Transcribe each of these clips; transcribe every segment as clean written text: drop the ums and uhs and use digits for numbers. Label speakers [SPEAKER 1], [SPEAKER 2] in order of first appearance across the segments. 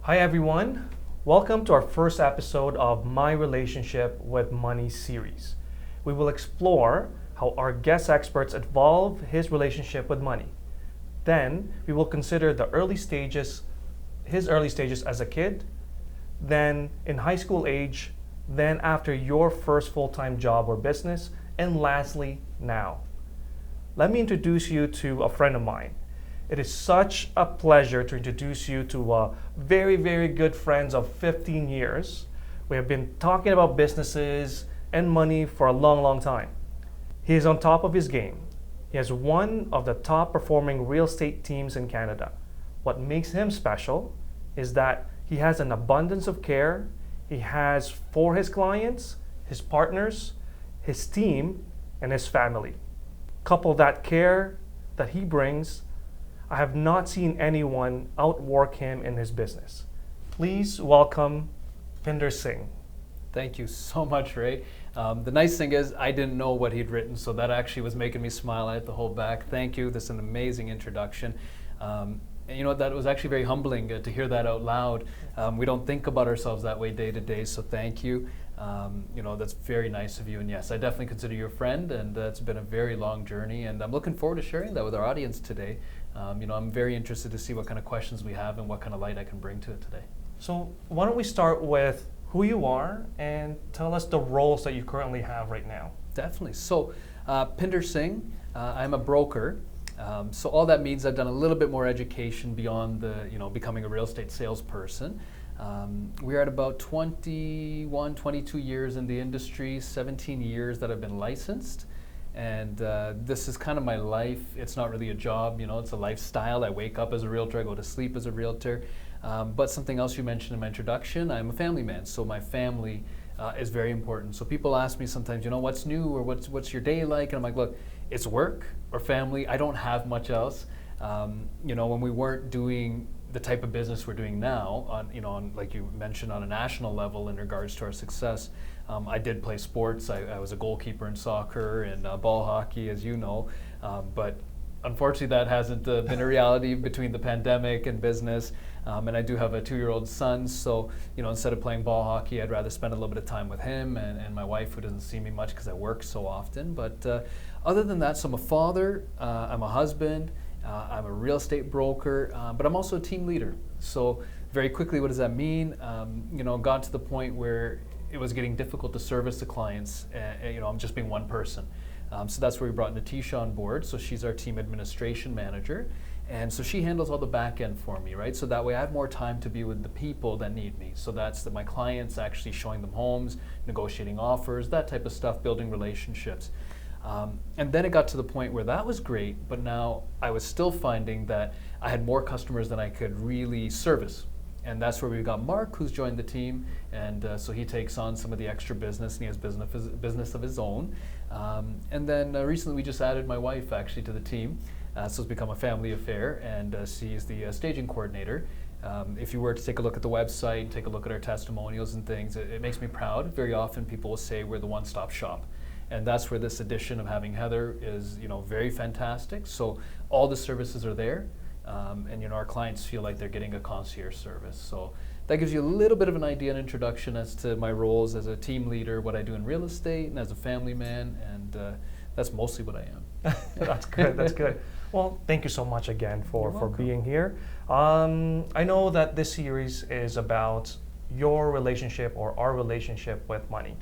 [SPEAKER 1] Hi everyone, welcome to our first episode of My Relationship with Money series. We will explore how our guest experts evolve his relationship with money. Then we will consider his early stages as a kid, then in high school age, then after your first full-time job or business, and lastly, now. Let me introduce you to a friend of mine. It is such a pleasure to introduce you to very, very good friends of 15 years. We have been talking about businesses and money for a long, long time. He is on top of his game. He has one of the top performing real estate teams in Canada. What makes him special is that he has an abundance of care he has for his clients, his partners, his team, and his family. Couple that care that he brings, I have not seen anyone outwork him in his business. Please welcome Pinder Singh.
[SPEAKER 2] Thank you so much, Ray. The nice thing is I didn't know what he'd written, so that actually was making me smile. I had to hold back. Thank you. This is an amazing introduction. And you know, that was actually very humbling to hear that out loud. We don't think about ourselves that way day to day, so thank you. You know, that's very nice of you. And yes, I definitely consider you a friend, and it's been a very long journey, and I'm looking forward to sharing that with our audience today. You know, I'm very interested to see what kind of questions we have and what kind of light I can bring to it today.
[SPEAKER 1] So why don't we start with who you are and tell us the roles that you currently have right now.
[SPEAKER 2] Definitely. So, Pinder Singh, I'm a broker. So all that means I've done a little bit more education beyond becoming a real estate salesperson. We're at about 21, 22 years in the industry, 17 years that I've been licensed. And this is kind of my life. It's not really a job, you know, it's a lifestyle. I wake up as a realtor, I go to sleep as a realtor. But something else you mentioned in my introduction, I'm a family man, so my family is very important. So people ask me sometimes, you know, what's new or what's your day like? And I'm like, look, it's work or family. I don't have much else. You know, when we weren't doing the type of business we're doing now, on like you mentioned, on a national level in regards to our success, I did play sports. I was a goalkeeper in soccer and ball hockey, as you know, but unfortunately that hasn't been a reality between the pandemic and business. And I do have a 2-year-old son, so you know, instead of playing ball hockey, I'd rather spend a little bit of time with him and my wife, who doesn't see me much because I work so often. But other than that, so I'm a father, I'm a husband, I'm a real estate broker, but I'm also a team leader. So very quickly, what does that mean? You know, got to the point where it was getting difficult to service the clients. You know, I'm just being one person. So that's where we brought Natisha on board. So she's our team administration manager. And so she handles all the back end for me, right? So that way I have more time to be with the people that need me. So that's my clients, actually showing them homes, negotiating offers, that type of stuff, building relationships. And then it got to the point where that was great, but now I was still finding that I had more customers than I could really service. And that's where we got Mark, who's joined the team, and so he takes on some of the extra business, and he has business of his own. And then recently we just added my wife actually to the team, so it's become a family affair, and she's the staging coordinator. If you were to take a look at the website, take a look at our testimonials and things, it makes me proud. Very often people will say we're the one-stop shop. And that's where this addition of having Heather is, you know, very fantastic. So all the services are there. And you know, our clients feel like they're getting a concierge service. So that gives you a little bit of an idea and introduction as to my roles as a team leader, what I do in real estate, and as a family man, and that's mostly what I am.
[SPEAKER 1] That's good, that's good. Well, thank you so much again for being here. I know that this series is about your relationship or our relationship with money.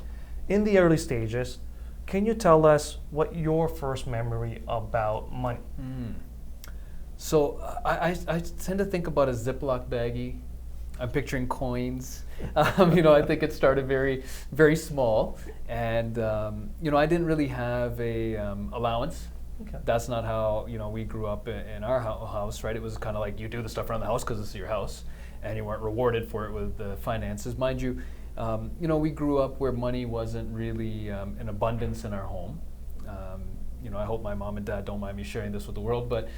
[SPEAKER 1] In the early stages, can you tell us what your first memory about money?
[SPEAKER 2] So I tend to think about a Ziploc baggie. I'm picturing coins. You know, I think it started very, very small, and you know, I didn't really have a allowance.
[SPEAKER 1] Okay.
[SPEAKER 2] That's not how, you know, we grew up in our house, right? It was kind of like you do the stuff around the house because it's your house, and you weren't rewarded for it with the finances, mind you. You know, we grew up where money wasn't really in abundance in our home. You know, I hope my mom and dad don't mind me sharing this with the world, but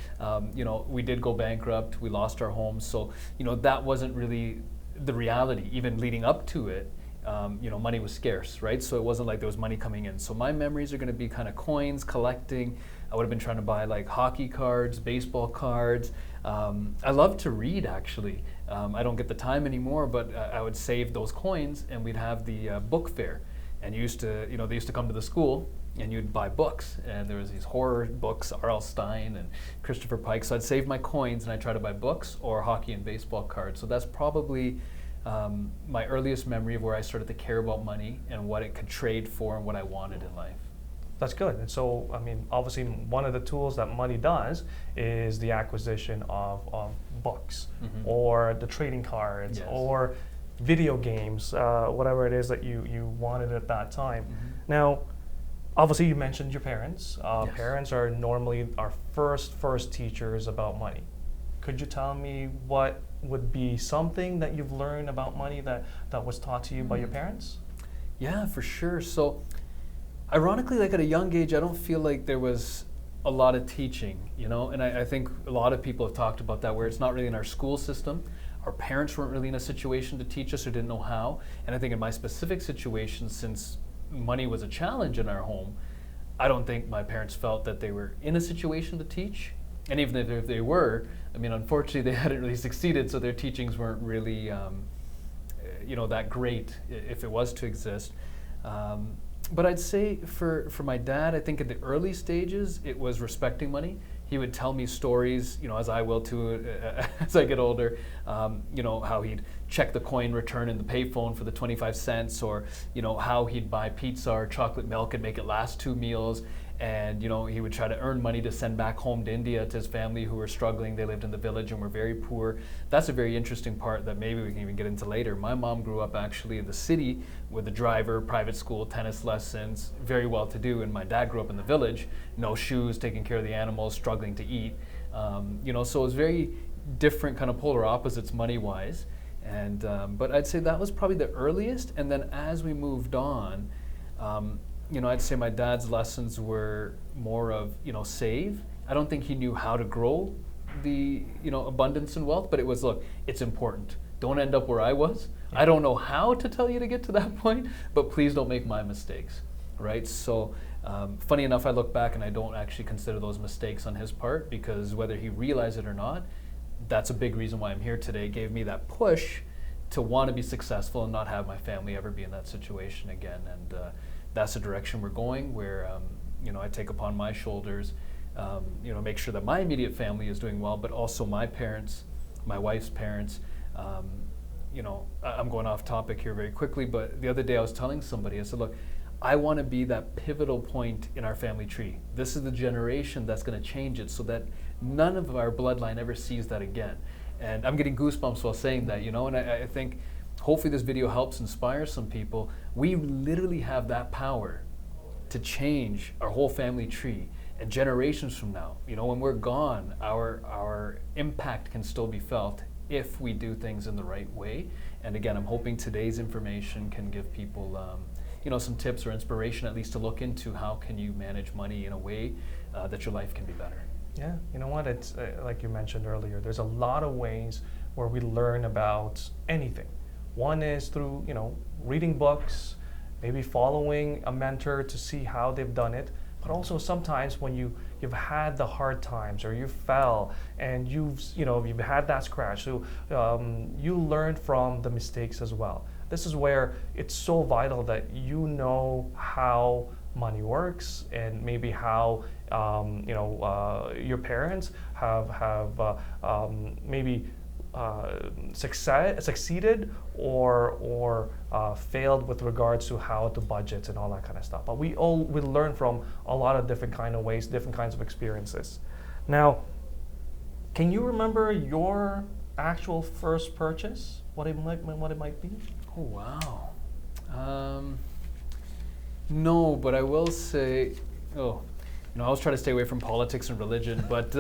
[SPEAKER 2] you know, we did go bankrupt. We lost our home, so you know, that wasn't really the reality. Even leading up to it, you know, money was scarce, right? So it wasn't like there was money coming in. So my memories are going to be kind of coins, collecting. I would have been trying to buy like hockey cards, baseball cards. I love to read, actually. I don't get the time anymore, but I would save those coins, and we'd have the book fair. And they used to come to the school, and you'd buy books. And there was these horror books, R.L. Stine and Christopher Pike. So I'd save my coins, and I'd try to buy books or hockey and baseball cards. So that's probably my earliest memory of where I started to care about money and what it could trade for and what I wanted in life.
[SPEAKER 1] That's good. And so, I mean, obviously, one of the tools that money does is the acquisition of books or the trading cards or video games, whatever it is that you wanted at that time. Now, obviously, you mentioned your parents. Parents are normally our first teachers about money. Could you tell me what would be something that you've learned about money that was taught to you by your parents?
[SPEAKER 2] Yeah, for sure. So, ironically, like at a young age, I don't feel like there was a lot of teaching, and I think a lot of people have talked about that, where it's not really in our school system. Our parents weren't really in a situation to teach us or didn't know how. And I think in my specific situation, since money was a challenge in our home, I don't think my parents felt that they were in a situation to teach. And even if they were, I mean, unfortunately, they hadn't really succeeded, so their teachings weren't really, that great if it was to exist. But I'd say for my dad, I think in the early stages, it was respecting money. He would tell me stories, as I will too, as I get older, how he'd check the coin return in the payphone for the 25 cents, or, how he'd buy pizza or chocolate milk and make it last 2 meals. And, he would try to earn money to send back home to India to his family who were struggling. They lived in the village and were very poor. That's a very interesting part that maybe we can even get into later. My mom grew up actually in the city with a driver, private school, tennis lessons, very well to do. And my dad grew up in the village, no shoes, taking care of the animals, struggling to eat. So it was very different kind of polar opposites money-wise. And but I'd say that was probably the earliest. And then as we moved on, I'd say my dad's lessons were more of, save. I don't think he knew how to grow the, abundance and wealth, but it was, look, it's important. Don't end up where I was. I don't know how to tell you to get to that point, but please don't make my mistakes, right? So funny enough, I look back and I don't actually consider those mistakes on his part, because whether he realized it or not, that's a big reason why I'm here today. It gave me that push to want to be successful and not have my family ever be in that situation again. And that's the direction we're going, where I take upon my shoulders, make sure that my immediate family is doing well, but also my parents, my wife's parents. I'm going off topic here very quickly, but the other day I was telling somebody, I said, look, I want to be that pivotal point in our family tree. This is the generation that's going to change it so that none of our bloodline ever sees that again. And I'm getting goosebumps while saying that, and I think hopefully this video helps inspire some people. We literally have that power to change our whole family tree. And generations from now, when we're gone, our impact can still be felt if we do things in the right way. And again, I'm hoping today's information can give people some tips or inspiration, at least to look into how can you manage money in a way that your life can be better.
[SPEAKER 1] Yeah, you know what, it's like you mentioned earlier, there's a lot of ways where we learn about anything. One is through, reading books, maybe following a mentor to see how they've done it, but also sometimes when you've had the hard times or you fell and you've had that scratch, so you learn from the mistakes as well. This is where it's so vital that you know how money works and maybe how your parents have maybe succeeded or failed with regards to how to budget and all that kind of stuff. But we learn from a lot of different kind of ways, different kinds of experiences. Now, can you remember your actual first purchase? What it might be?
[SPEAKER 2] Oh wow. No, but I will say, I was trying to stay away from politics and religion, but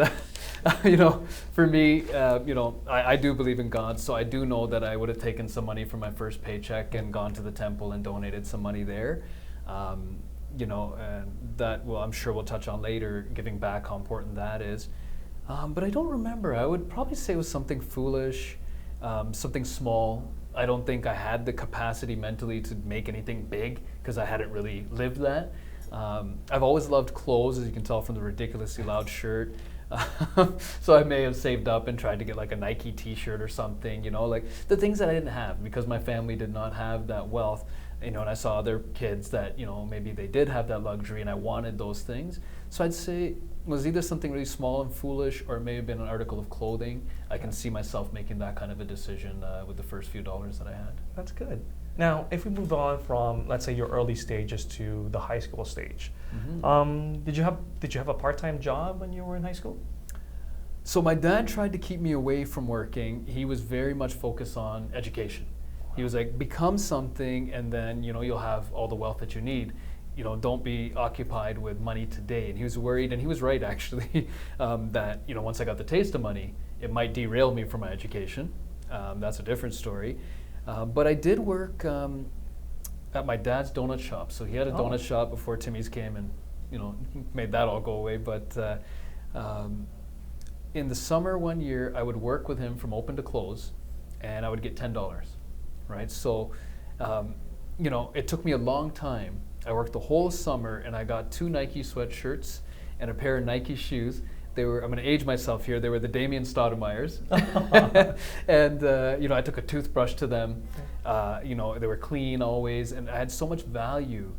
[SPEAKER 2] for me, I do believe in God, so I do know that I would have taken some money from my first paycheck and gone to the temple and donated some money there. And that, I'm sure we'll touch on later, giving back, how important that is. But I don't remember. I would probably say it was something foolish, something small. I don't think I had the capacity mentally to make anything big because I hadn't really lived that. I've always loved clothes, as you can tell from the ridiculously loud shirt. So I may have saved up and tried to get like a Nike t-shirt or something, like the things that I didn't have because my family did not have that wealth, and I saw other kids that, maybe they did have that luxury and I wanted those things. So I'd say it was either something really small and foolish or it may have been an article of clothing. I can see myself making that kind of a decision with the first few dollars that I had.
[SPEAKER 1] That's good. Now, if we move on from, let's say, your early stages to the high school stage, did you have a part-time job when you were in high school?
[SPEAKER 2] So my dad tried to keep me away from working. He was very much focused on education. He was like, become something, and then you'll have all the wealth that you need. Don't be occupied with money today. And he was worried, and he was right actually, that once I got the taste of money, it might derail me from my education. That's a different story. But I did work at my dad's donut shop. So he had a donut shop before Timmy's came and made that all go away. But in the summer one year, I would work with him from open to close, and I would get $10. Right? So it took me a long time. I worked the whole summer, and I got 2 Nike sweatshirts and a pair of Nike shoes. I'm going to age myself here. They were the Damien Stoudemire's. And, I took a toothbrush to them. They were clean always. And I had so much value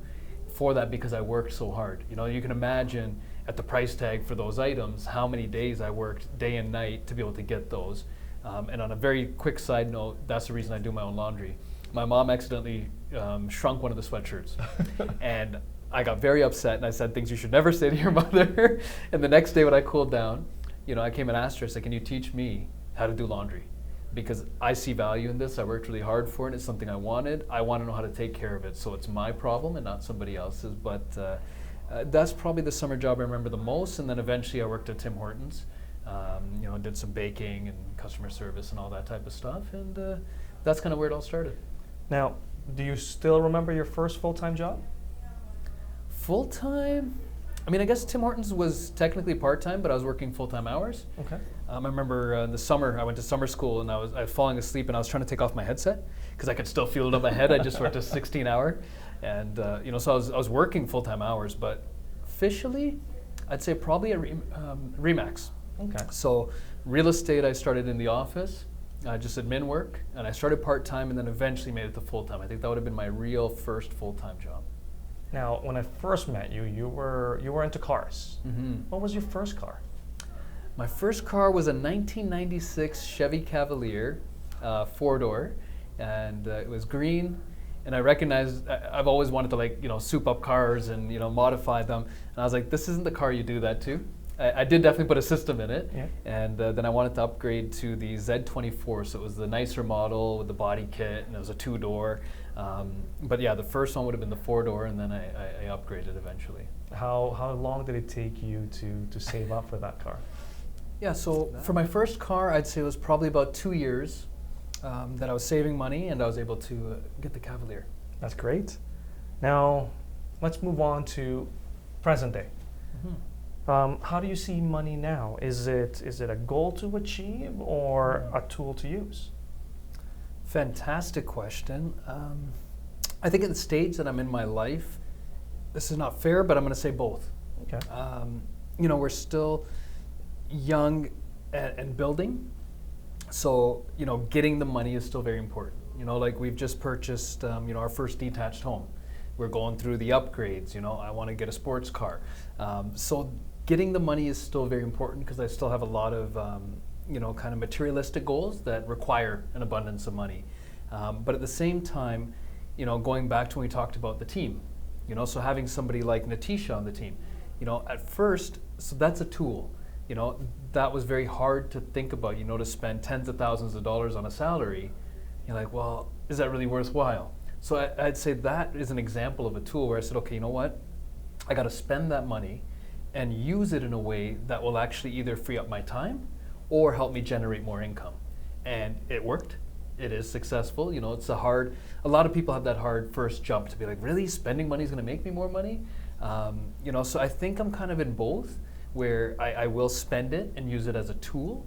[SPEAKER 2] for that because I worked so hard. You can imagine at the price tag for those items, how many days I worked day and night to be able to get those. And on a very quick side note, that's the reason I do my own laundry. My mom accidentally shrunk one of the sweatshirts. And I got very upset, and I said things you should never say to your mother. And the next day when I cooled down, I came and asked her, I said, can you teach me how to do laundry? Because I see value in this. I worked really hard for it. It's something I wanted. I want to know how to take care of it. So it's my problem and not somebody else's. But that's probably the summer job I remember the most. And then eventually I worked at Tim Hortons. Did some baking and customer service and all that type of stuff. And that's kind of where it all started.
[SPEAKER 1] Now, do you still remember your first full-time job?
[SPEAKER 2] Full-time? I guess Tim Hortons was technically part-time, but I was working full-time hours.
[SPEAKER 1] Okay.
[SPEAKER 2] I remember in the summer, I went to summer school, and I was falling asleep, and I was trying to take off my headset because I could still feel it on my head. I just worked a 16-hour, and so I was working full-time hours, but officially, I'd say probably at Remax.
[SPEAKER 1] Okay.
[SPEAKER 2] So real estate, I started in the office, just admin work, and I started part-time, and then eventually made it to full-time. I think that would have been my real first full-time job.
[SPEAKER 1] Now, when I first met you, you were into cars.
[SPEAKER 2] Mm-hmm.
[SPEAKER 1] What was your first car?
[SPEAKER 2] My first car was a 1996 Chevy Cavalier, 4-door, and it was green. And I recognized I've always wanted to soup up cars and modify them. And I was like, this isn't the car you do that to. I did definitely put a system in it,
[SPEAKER 1] yeah.
[SPEAKER 2] And then I wanted to upgrade to the Z24, so it was the nicer model with the body kit, and it was a 2-door. But yeah, the first one would have been the 4-door, and then I upgraded eventually.
[SPEAKER 1] How long did it take you to save up for that car?
[SPEAKER 2] Yeah, so for my first car, I'd say it was probably about 2 years that I was saving money, and I was able to get the Cavalier.
[SPEAKER 1] That's great. Now, let's move on to present day.
[SPEAKER 2] Mm-hmm.
[SPEAKER 1] How do you see money now? Is it a goal to achieve or a tool to use?
[SPEAKER 2] Fantastic question. I think at the stage that I'm in my life, this is not fair, but I'm going to say both.
[SPEAKER 1] Okay.
[SPEAKER 2] We're still young and building, so getting the money is still very important. We've just purchased our first detached home. We're going through the upgrades. I want to get a sports car. So getting the money is still very important because I still have a lot of kind of materialistic goals that require an abundance of money. But at the same time, going back to when we talked about the team, so having somebody like Natisha on the team, at first, so that's a tool. That was very hard to think about, to spend tens of thousands of dollars on a salary. You're like, well, is that really worthwhile? So I'd say that is an example of a tool where I said, okay, you know what? I got to spend that money and use it in a way that will actually either free up my time or help me generate more income. And it worked. It is successful. It's a lot of people have that hard first jump to be like, really? Spending money is going to make me more money? So I think I'm kind of in both, where I will spend it and use it as a tool.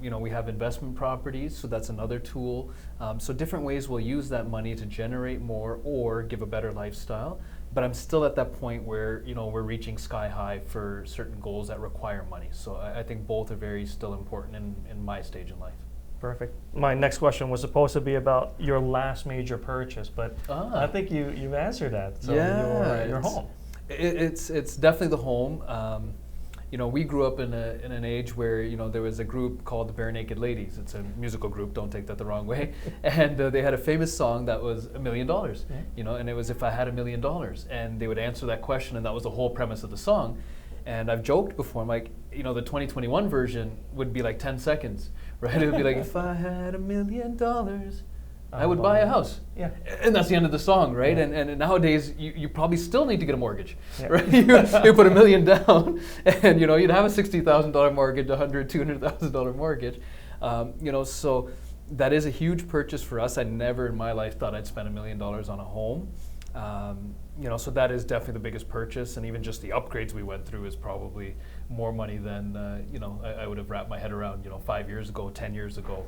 [SPEAKER 2] We have investment properties, so that's another tool. So different ways we'll use that money to generate more or give a better lifestyle. but I'm still at that point where we're reaching sky high for certain goals that require money. So I think both are very still important in my stage in life.
[SPEAKER 1] Perfect. My next question was supposed to be about your last major purchase, but I think you've answered that. So your home.
[SPEAKER 2] It's definitely the home. We grew up in an age where there was a group called the Bare Naked Ladies. It's a musical group. Don't take that the wrong way. And they had a famous song that was $1 million. And it was if I had $1 million, and they would answer that question, and that was the whole premise of the song. And I've joked before. I'm like, the 2021 version would be like 10 seconds, right? It would be like, if I had $1 million, I would buy a house.
[SPEAKER 1] Yeah.
[SPEAKER 2] And that's the end of the song, right? Yeah. And nowadays, you probably still need to get a mortgage, right? you put $1 million down, and you'd have a $60,000 mortgage, $100,000, $200,000 mortgage. So that is a huge purchase for us. I never in my life thought I'd spend $1 million on a home. So that is definitely the biggest purchase, and even just the upgrades we went through is probably more money than I would have wrapped my head around 5 years ago, 10 years ago.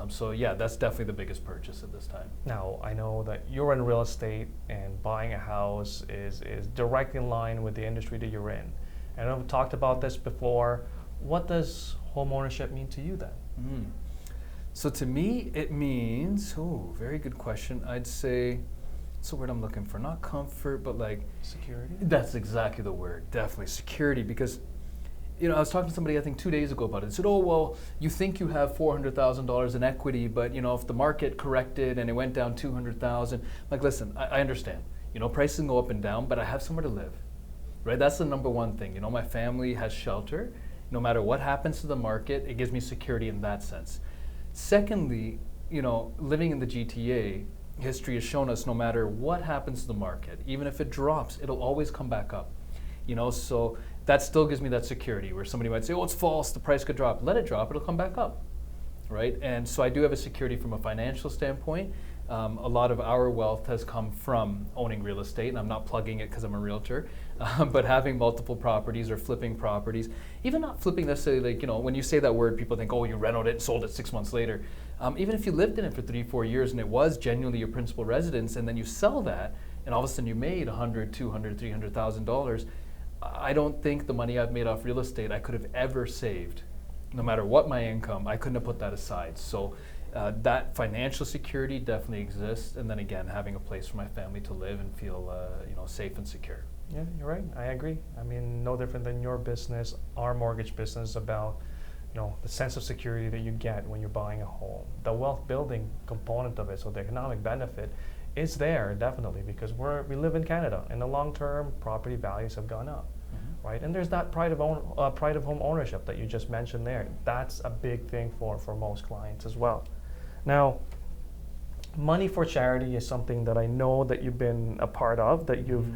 [SPEAKER 2] So yeah, that's definitely the biggest purchase at this time.
[SPEAKER 1] Now, I know that you're in real estate, and buying a house is directly in line with the industry that you're in. And I've talked about this before. What does home ownership mean to you then?
[SPEAKER 2] So to me, it means, very good question. I'd say, what's the word I'm looking for? Not comfort, but like
[SPEAKER 1] security?
[SPEAKER 2] That's exactly the word, definitely security, because I was talking to somebody I think 2 days ago about it. They said, well, you think you have $400,000 in equity, but if the market corrected and it went down 200,000, like, listen, I understand. Prices can go up and down, but I have somewhere to live, right? That's the number one thing. My family has shelter. No matter what happens to the market, it gives me security in that sense. Secondly, living in the GTA, history has shown us no matter what happens to the market, even if it drops, it'll always come back up. So that still gives me that security where somebody might say, it's false, the price could drop. Let it drop, it'll come back up, right? And so I do have a security from a financial standpoint. A lot of our wealth has come from owning real estate, and I'm not plugging it because I'm a realtor, but having multiple properties or flipping properties, even not flipping necessarily like, when you say that word, people think, you renoed it and sold it 6 months later. Even if you lived in it for 3-4 years and it was genuinely your principal residence, and then you sell that, and all of a sudden you made $100,000, $200,000, $300,000, I don't think the money I've made off real estate I could have ever saved. No matter what my income, I couldn't have put that aside. So that financial security definitely exists, and then again, having a place for my family to live and feel safe and secure.
[SPEAKER 1] Yeah, you're right. I agree. I mean, no different than your business, our mortgage business, about the sense of security that you get when you're buying a home. The wealth building component of it, so the economic benefit, is there definitely, because we live in Canada. In the long term, property values have gone up, right? And there's that pride of home ownership that you just mentioned there. That's a big thing for most clients as well. Now, money for charity is something that I know that you've been a part of, that you've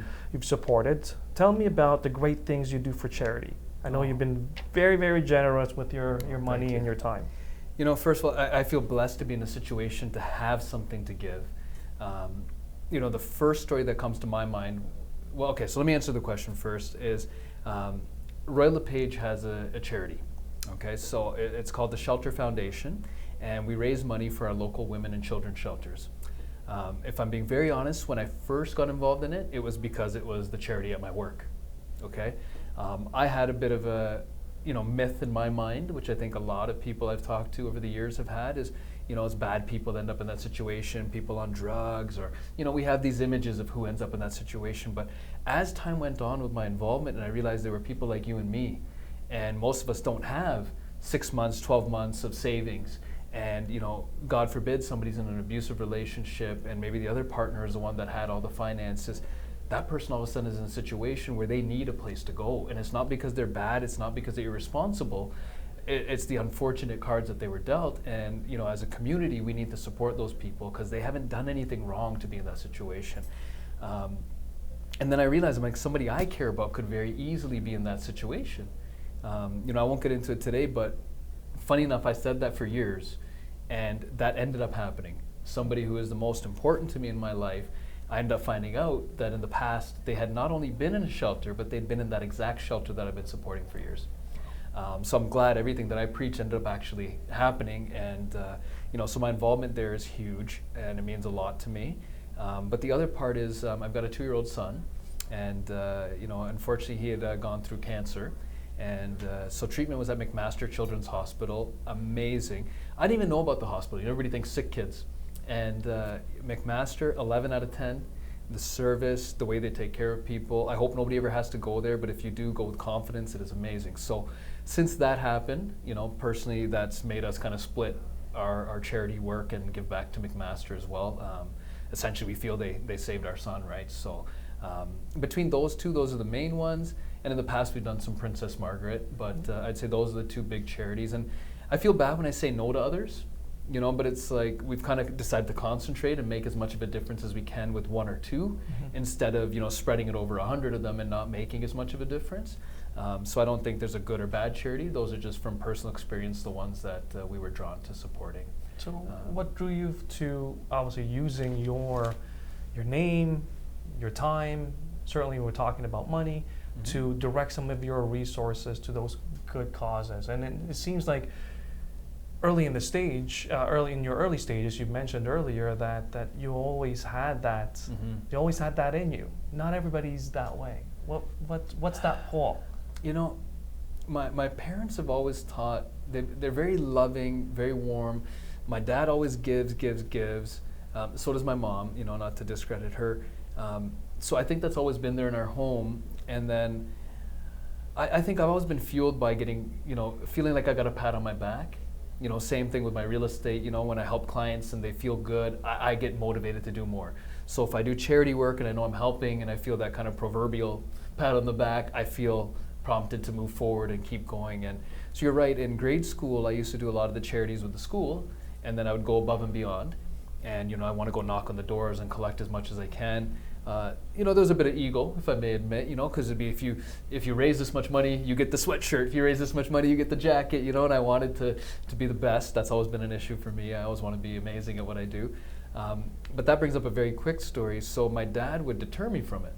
[SPEAKER 1] supported. Tell me about the great things you do for charity. I know you've been very, very generous with your money and your time.
[SPEAKER 2] First of all, I feel blessed to be in a situation to have something to give. The first story that comes to my mind, so let me answer the question first, is Roy LePage has a charity. Okay, so it's called the Shelter Foundation, and we raise money for our local women and children's shelters. If I'm being very honest, when I first got involved in it, it was because it was the charity at my work. Okay, I had a bit of a myth in my mind, which I think a lot of people I've talked to over the years have had, is it's bad people that end up in that situation, people on drugs, or we have these images of who ends up in that situation. But as time went on with my involvement, and I realized there were people like you and me, and most of us don't have 6 months, 12 months of savings. And God forbid somebody's in an abusive relationship, and maybe the other partner is the one that had all the finances. That person all of a sudden is in a situation where they need a place to go, and it's not because they're bad, it's not because they're irresponsible. It's the unfortunate cards that they were dealt, and as a community, we need to support those people because they haven't done anything wrong to be in that situation. And then I realized, I'm like, somebody I care about could very easily be in that situation. I won't get into it today, but funny enough, I said that for years, and that ended up happening. Somebody who is the most important to me in my life, I ended up finding out that in the past, they had not only been in a shelter, but they'd been in that exact shelter that I've been supporting for years. So I'm glad everything that I preach ended up actually happening, and so my involvement there is huge, and it means a lot to me. But the other part is I've got a 2-year-old son And unfortunately, he had gone through cancer. And so treatment was at McMaster Children's Hospital. Amazing. I didn't even know about the hospital. Everybody thinks sick kids. And McMaster, 11 out of 10. The service, the way they take care of people. I hope nobody ever has to go there, but if you do, go with confidence. It is amazing. So since that happened, personally, that's made us kind of split our charity work and give back to McMaster as well. Essentially, we feel they saved our son, right? So between those two, those are the main ones. And in the past, we've done some Princess Margaret, but I'd say those are the two big charities. And I feel bad when I say no to others, but it's like we've kind of decided to concentrate and make as much of a difference as we can with one or two, instead of spreading it over 100 of them and not making as much of a difference. So I don't think there's a good or bad charity. Those are just from personal experience, the ones that we were drawn to supporting.
[SPEAKER 1] So what drew you to obviously using your name, your time, certainly we're talking about money, to direct some of your resources to those good causes? And it seems like early in your early stages, you mentioned earlier that you always had that, you always had that in you. Not everybody's that way. What's that pull?
[SPEAKER 2] My parents have always taught, they're very loving, very warm. My dad always gives. So does my mom, not to discredit her. So I think that's always been there in our home. And then I think I've always been fueled by getting, feeling like I got a pat on my back. Same thing with my real estate. When I help clients and they feel good, I get motivated to do more. So if I do charity work and I know I'm helping and I feel that kind of proverbial pat on the back, I feel prompted to move forward and keep going. And so you're right, in grade school, I used to do a lot of the charities with the school, and then I would go above and beyond. And I want to go knock on the doors and collect as much as I can. There's a bit of ego, if I may admit, because it'd be if you raise this much money, you get the sweatshirt. If you raise this much money, you get the jacket, and I wanted to be the best. That's always been an issue for me. I always want to be amazing at what I do. But that brings up a very quick story. So my dad would deter me from it.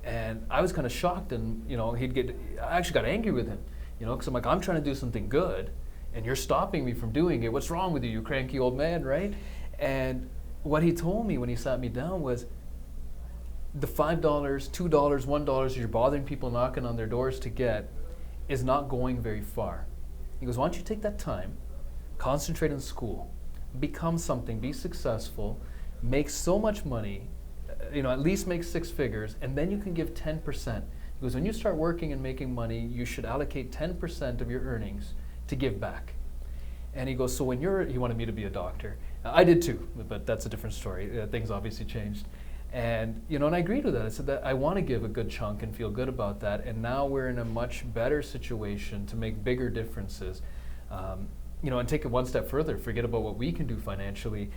[SPEAKER 2] And I was kind of shocked, and I actually got angry with him, because I'm like, I'm trying to do something good, and you're stopping me from doing it. What's wrong with you, you cranky old man, right? And what he told me when he sat me down was, the $5, $2, $1 you're bothering people knocking on their doors to get is not going very far. He goes, why don't you take that time, concentrate in school, become something, be successful, make so much money, at least make six figures, and then you can give 10%. He goes, when you start working and making money, you should allocate 10% of your earnings to give back. And he goes, so when he wanted me to be a doctor. I did too, but that's a different story. Things obviously changed. And and I agreed with that. I said that I want to give a good chunk and feel good about that. And now we're in a much better situation to make bigger differences. And take it one step further. Forget about what we can do financially.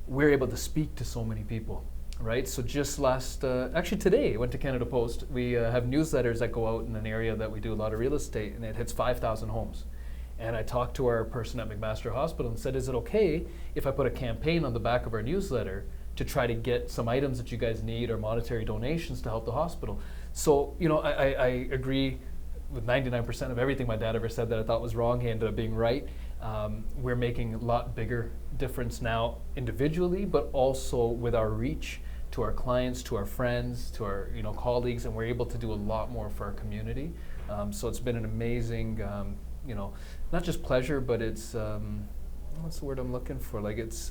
[SPEAKER 2] We're able to speak to so many people, right? So just actually today, I went to Canada Post. We have newsletters that go out in an area that we do a lot of real estate, and it hits 5,000 homes. And I talked to our person at McMaster Hospital and said, is it okay if I put a campaign on the back of our newsletter to try to get some items that you guys need or monetary donations to help the hospital? So, I agree with 99% of everything my dad ever said that I thought was wrong. He ended up being right. We're making a lot bigger difference now individually, but also with our reach to our clients, to our friends, to our colleagues, and we're able to do a lot more for our community. So it's been an amazing, not just pleasure, but it's, what's the word I'm looking for? Like it's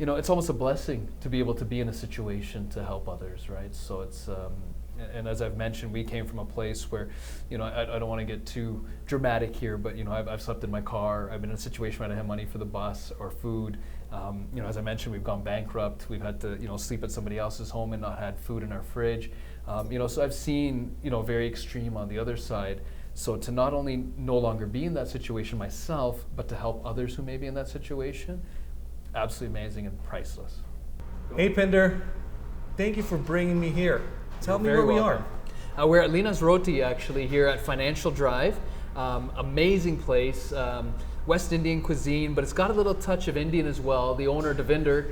[SPEAKER 2] almost a blessing to be able to be in a situation to help others, right? So it's, and as I've mentioned, we came from a place where, I don't want to get too dramatic here, but I've slept in my car. I've been in a situation where I didn't have money for the bus or food. As I mentioned, we've gone bankrupt. We've had to, sleep at somebody else's home and not had food in our fridge. So I've seen, very extreme on the other side. So to not only no longer be in that situation myself, but to help others who may be in that situation, absolutely amazing and priceless.
[SPEAKER 1] Hey Pinder, thank you for bringing me here. Tell me where we are.
[SPEAKER 2] We're at Lina's Roti actually here at Financial Drive. Amazing place, West Indian cuisine, but it's got a little touch of Indian as well. The owner, Devinder,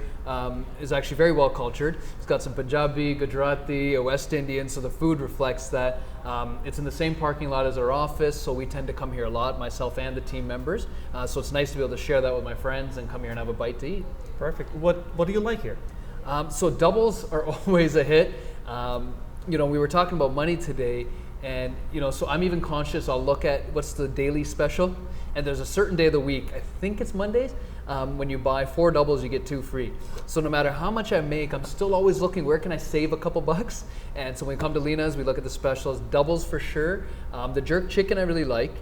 [SPEAKER 2] is actually very well cultured. It's got some Punjabi, Gujarati, West Indian, so the food reflects that. It's in the same parking lot as our office, so we tend to come here a lot, myself and the team members. So it's nice to be able to share that with my friends and come here and have a bite to eat.
[SPEAKER 1] Perfect. What do you like here?
[SPEAKER 2] So doubles are always a hit. We were talking about money today, and so I'm even conscious. I'll look at what's the daily special, and there's a certain day of the week, I think it's Mondays, when you buy 4 doubles, you get 2 free. So no matter how much I make, I'm still always looking, where can I save a couple bucks? And so when we come to Lena's, we look at the specials, doubles for sure. The jerk chicken I really like.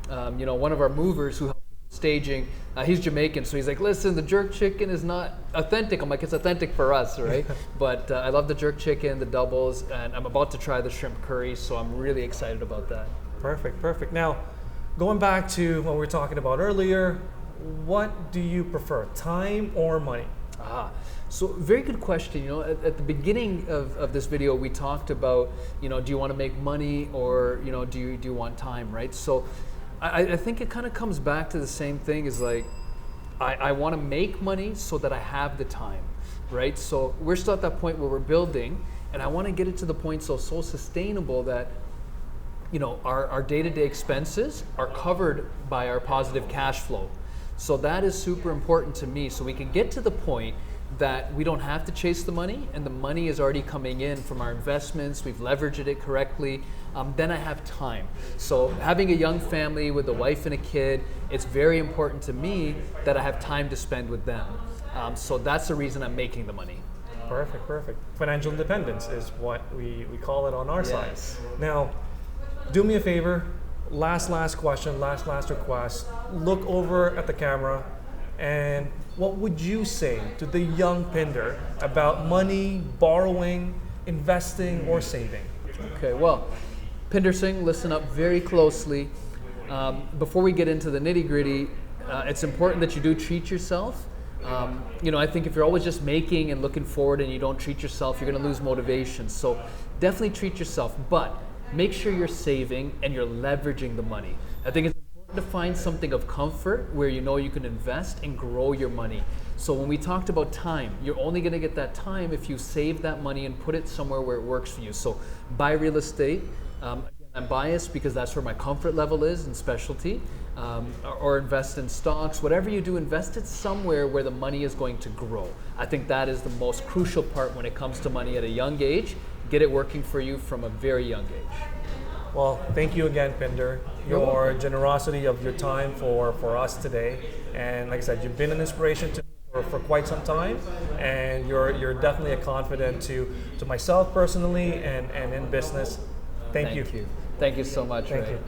[SPEAKER 2] One of our movers who helped with staging, he's Jamaican, so he's like, listen, the jerk chicken is not authentic. I'm like, it's authentic for us, right? But I love the jerk chicken, the doubles, and I'm about to try the shrimp curry, so I'm really excited about that.
[SPEAKER 1] Perfect. Now, going back to what we were talking about earlier, what do you prefer, time or money?
[SPEAKER 2] So very good question. At the beginning of this video, we talked about, do you want to make money or, do you want time, right? So I think it kind of comes back to the same thing as like, I want to make money so that I have the time, right? So we're still at that point where we're building, and I want to get it to the point so sustainable that, our day-to-day expenses are covered by our positive cash flow. So that is super important to me. So we can get to the point that we don't have to chase the money, and the money is already coming in from our investments. We've leveraged it correctly. Then I have time. So having a young family with a wife and a kid, it's very important to me that I have time to spend with them. So that's the reason I'm making the money.
[SPEAKER 1] Perfect. Financial independence is what we call it on our side.
[SPEAKER 2] Yes.
[SPEAKER 1] Now, do me a favor, last question, last request. Look over at the camera, and what would you say to the young Pinder about money, borrowing, investing, or saving?
[SPEAKER 2] Okay, well, Pinder Singh, listen up very closely. Before we get into the nitty-gritty, it's important that you do treat yourself. I think if you're always just making and looking forward and you don't treat yourself, you're going to lose motivation. So definitely treat yourself, but make sure you're saving and you're leveraging the money. I think it's important to find something of comfort where you can invest and grow your money. So when we talked about time, you're only going to get that time if you save that money and put it somewhere where it works for you. So buy real estate. Again, I'm biased because that's where my comfort level is in specialty. Or invest in stocks. Whatever you do, invest it somewhere where the money is going to grow. I think that is the most crucial part when it comes to money at a young age. Get it working for you from a very young age.
[SPEAKER 1] Well, thank you again, Pinder. Your generosity of your time for us today. And like I said, you've been an inspiration to me for quite some time, and you're definitely a confidant to myself personally and in business. Thank you.
[SPEAKER 2] Thank you so much.
[SPEAKER 1] Thank you.